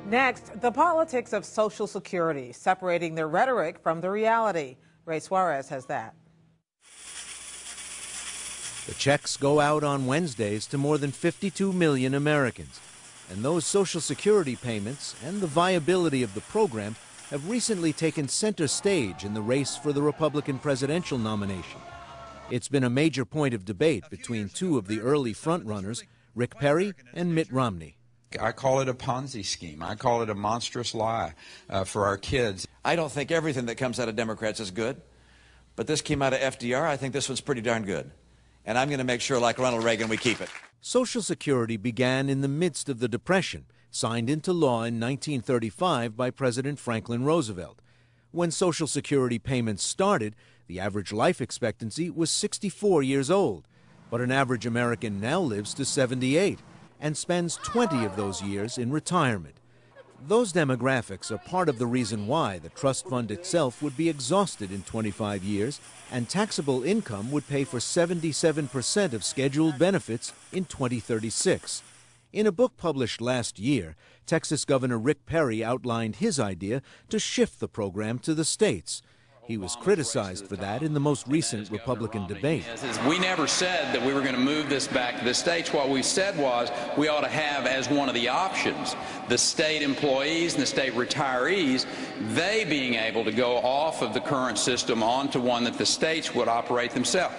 Next, the politics of Social Security, separating the rhetoric from the reality. Ray Suarez has that. The checks go out on Wednesdays to more than 52 million Americans. And those Social Security payments and the viability of the program have recently taken center stage in the race for the Republican presidential nomination. It's been a major point of debate between two of the early frontrunners, Rick Perry and Mitt Romney. I call it a Ponzi scheme. I call it a monstrous lie for our kids. I don't think everything that comes out of Democrats is good, but this came out of FDR. I think this one's pretty darn good. And I'm going to make sure, like Ronald Reagan, we keep it. Social Security began in the midst of the Depression, signed into law in 1935 by President Franklin Roosevelt. When Social Security payments started, the average life expectancy was 64 years old. But an average American now lives to 78 and spends 20 of those years in retirement. Those demographics are part of the reason why the trust fund itself would be exhausted in 25 years, and taxable income would pay for 77% of scheduled benefits in 2036. In a book published last year, Texas Governor Rick Perry outlined his idea to shift the program to the states. He was criticized for that in the most recent Republican debate. We never said that we were going to move this back to the states. What we said was we ought to have as one of the options the state employees and the state retirees, they being able to go off of the current system onto one that the states would operate themselves.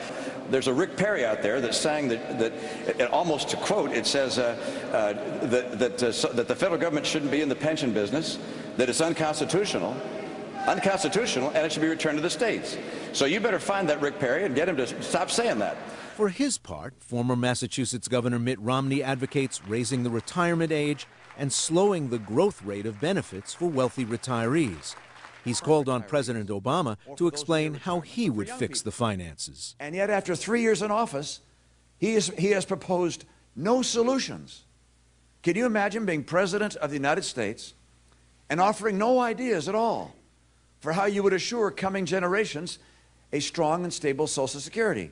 There's a Rick Perry out there that's saying that almost to quote, it says that the federal government shouldn't be in the pension business, that it's unconstitutional, and it should be returned to the states. So you better find that Rick Perry and get him to stop saying that. For his part, former Massachusetts Governor Mitt Romney advocates raising the retirement age and slowing the growth rate of benefits for wealthy retirees. He's called on President Obama to explain how he would fix the finances. And yet, after 3 years in office, he has proposed no solutions. Can you imagine being President of the United States and offering no ideas at all for how you would assure coming generations a strong and stable Social Security?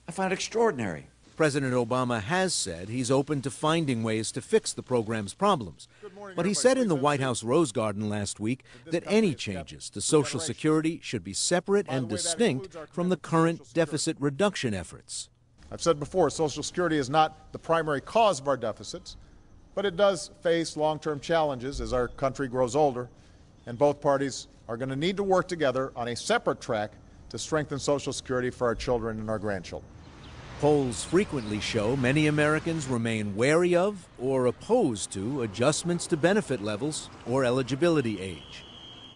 I find it extraordinary. President Obama has said he's open to finding ways to fix the program's problems. But he said in the White House Rose Garden last week that any changes to Social Security should be separate and distinct from the current deficit reduction efforts. I've said before, Social Security is not the primary cause of our deficits, but it does face long-term challenges as our country grows older, and both parties are going to need to work together on a separate track to strengthen Social Security for our children and our grandchildren. Polls frequently show many Americans remain wary of or opposed to adjustments to benefit levels or eligibility age.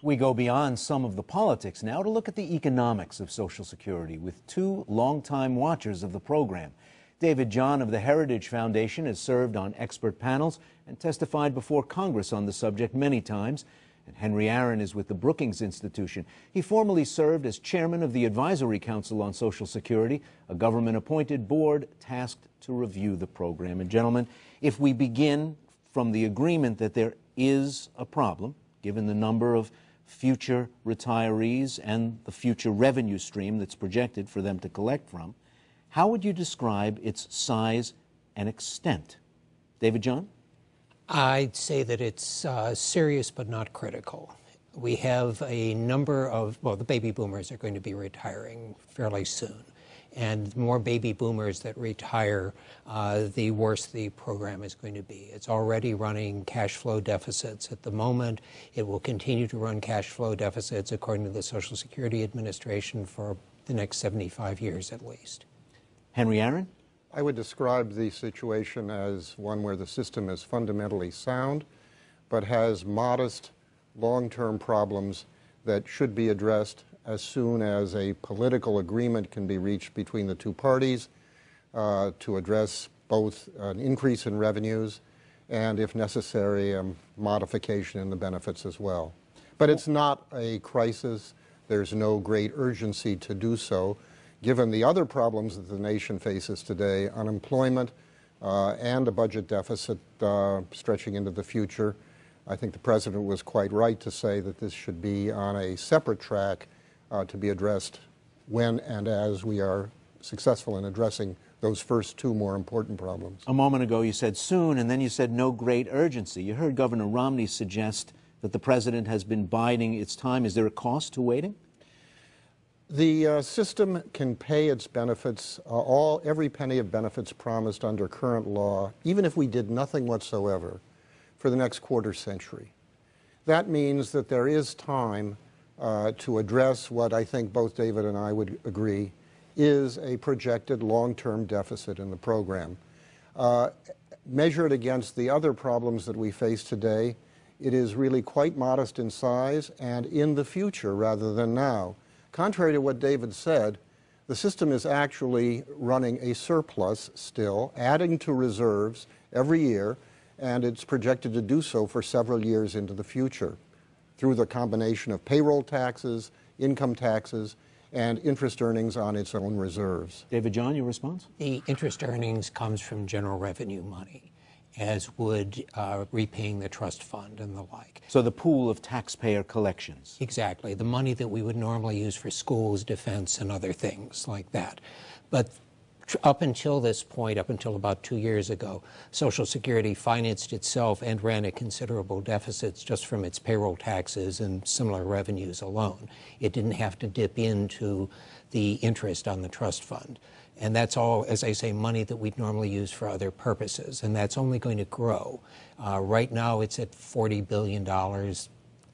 We go beyond some of the politics now to look at the economics of Social Security with two longtime watchers of the program. David John of the Heritage Foundation has served on expert panels and testified before Congress on the subject many times. And Henry Aaron is with the Brookings Institution. He formerly served as chairman of the Advisory Council on Social Security, a government-appointed board tasked to review the program. And gentlemen, if we begin from the agreement that there is a problem, given the number of future retirees and the future revenue stream that's projected for them to collect from, how would you describe its size and extent? David John? I'd say that it's serious but not critical. We have a number of, well, the baby boomers are going to be retiring fairly soon. And the more baby boomers that retire, the worse the program is going to be. It's already running cash flow deficits at the moment. It will continue to run cash flow deficits, according to the Social Security Administration, for the next 75 years at least. Henry Aaron? I would describe the situation as one where the system is fundamentally sound, but has modest long-term problems that should be addressed as soon as a political agreement can be reached between the two parties to address both an increase in revenues and, if necessary, a modification in the benefits as well. But it's not a crisis. There's no great urgency to do so, given the other problems that the nation faces today, unemployment and a budget deficit stretching into the future. I think the President was quite right to say that this should be on a separate track to be addressed when and as we are successful in addressing those first two more important problems. A moment ago you said soon, and then you said no great urgency. You heard Governor Romney suggest that the president has been biding its time. Is there a cost to waiting? The system can pay its benefits, every penny of benefits promised under current law, even if we did nothing whatsoever, for the next quarter century. That means that there is time to address what I think both David and I would agree is a projected long-term deficit in the program. Measured against the other problems that we face today, it is really quite modest in size and in the future rather than now. Contrary to what David said, the system is actually running a surplus still, adding to reserves every year, and it's projected to do so for several years into the future through the combination of payroll taxes, income taxes, and interest earnings on its own reserves. David John, your response? The interest earnings comes from general revenue money, as would repaying the trust fund and the like. So the pool of taxpayer collections. Exactly, the money that we would normally use for schools, defense, and other things like that. But up until this point, up until about 2 years ago, Social Security financed itself and ran at considerable deficits just from its payroll taxes and similar revenues alone. It didn't have to dip into the interest on the trust fund. And that's all, as I say, money that we'd normally use for other purposes, and that's only going to grow. Right now it's at $40 billion.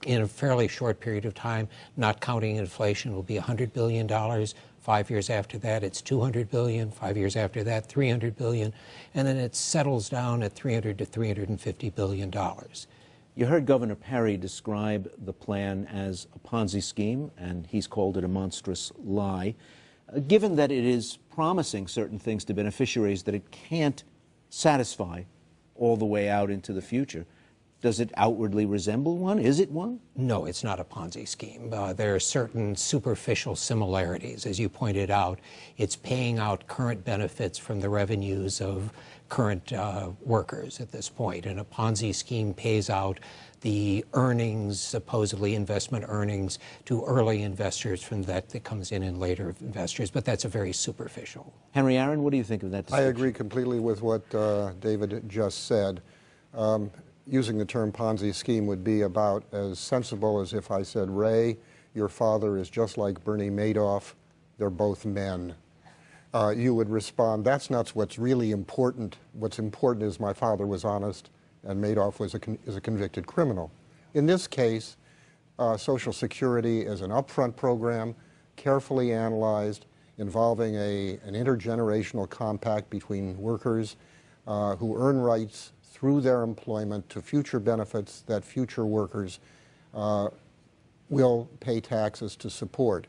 In a fairly short period of time, not counting inflation, will be $100 billion. 5 years after that, it's $200 billion. 5 years after that, $300 billion. And then it settles down at $300 to $350 billion. You heard Governor Perry describe the plan as a Ponzi scheme, and he's called it a monstrous lie. Given that it is promising certain things to beneficiaries that it can't satisfy all the way out into the future, does it outwardly resemble one? Is it one? No, it's not a Ponzi scheme. There are certain superficial similarities. As you pointed out, it's paying out current benefits from the revenues of current workers at this point. And a Ponzi scheme pays out the earnings, supposedly investment earnings, to early investors from that comes in later investors. But that's a very superficial. Henry Aaron, what do you think of that description? I agree completely with what David just said. Using the term Ponzi scheme would be about as sensible as if I said, Ray, your father is just like Bernie Madoff. They're both men. You would respond, that's not what's really important. What's important is my father was honest and Madoff is a convicted criminal. In this case, Social Security is an upfront program, carefully analyzed, involving an intergenerational compact between workers who earn rights through their employment to future benefits that future workers will pay taxes to support.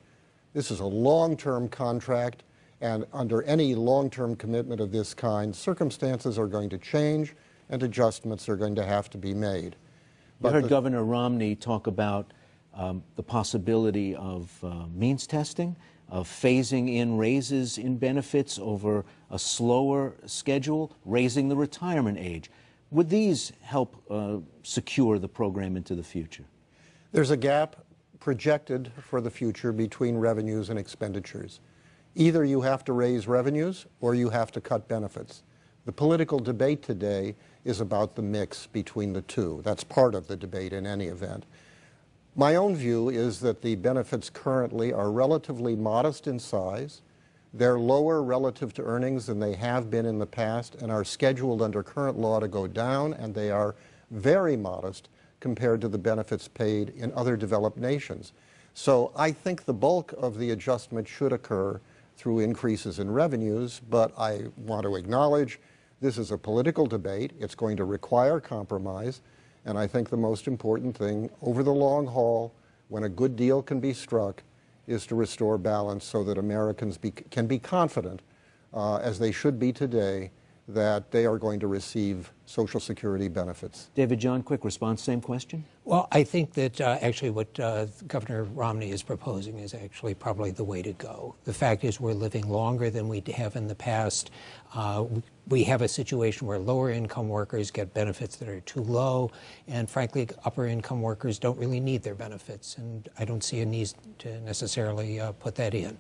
This is a long-term contract, and under any long-term commitment of this kind, circumstances are going to change and adjustments are going to have to be made. You heard Governor Romney talk about the possibility of means testing, of phasing in raises in benefits over a slower schedule, raising the retirement age. Would these help secure the program into the future? There's a gap projected for the future between revenues and expenditures. Either you have to raise revenues or you have to cut benefits. The political debate today is about the mix between the two. That's part of the debate in any event. My own view is that the benefits currently are relatively modest in size. They're lower relative to earnings than they have been in the past and are scheduled under current law to go down, and they are very modest compared to the benefits paid in other developed nations. So I think the bulk of the adjustment should occur through increases in revenues, but I want to acknowledge this is a political debate. It's going to require compromise, and I think the most important thing over the long haul, when a good deal can be struck, is to restore balance so that Americans can be confident, as they should be today, that they are going to receive Social Security benefits. David John, quick response, same question? Well, I think that actually what Governor Romney is proposing is actually probably the way to go. The fact is we're living longer than we have in the past. We have a situation where lower income workers get benefits that are too low, and frankly, upper income workers don't really need their benefits, and I don't see a need to necessarily put that in.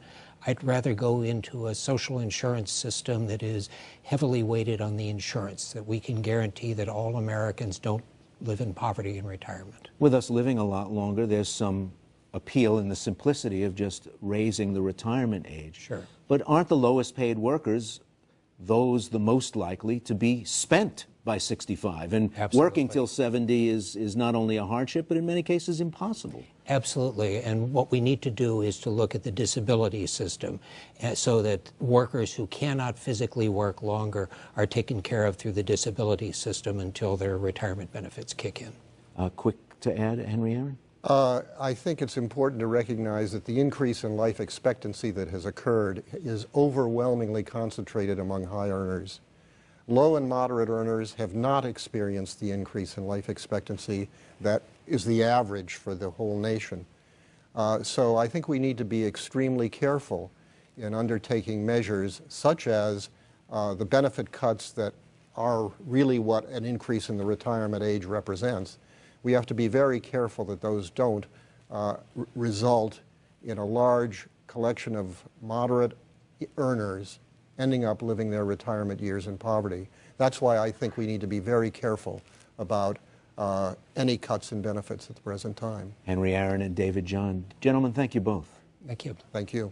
I'd rather go into a social insurance system that is heavily weighted on the insurance, that we can guarantee that all Americans don't live in poverty in retirement. With us living a lot longer, there's some appeal in the simplicity of just raising the retirement age. Sure. But aren't the lowest paid workers those the most likely to be spent by 65? And Absolutely. Working till 70 is not only a hardship, but in many cases impossible. Absolutely. And what we need to do is to look at the disability system so that workers who cannot physically work longer are taken care of through the disability system until their retirement benefits kick in. Quick to add, Henry Aaron? I think it's important to recognize that the increase in life expectancy that has occurred is overwhelmingly concentrated among high earners. Low and moderate earners have not experienced the increase in life expectancy that is the average for the whole nation. So I think we need to be extremely careful in undertaking measures such as the benefit cuts that are really what an increase in the retirement age represents. We have to be very careful that those don't result in a large collection of moderate earners ending up living their retirement years in poverty. That's why I think we need to be very careful about any cuts in benefits at the present time. Henry Aaron and David John. Gentlemen, thank you both. Thank you. Thank you.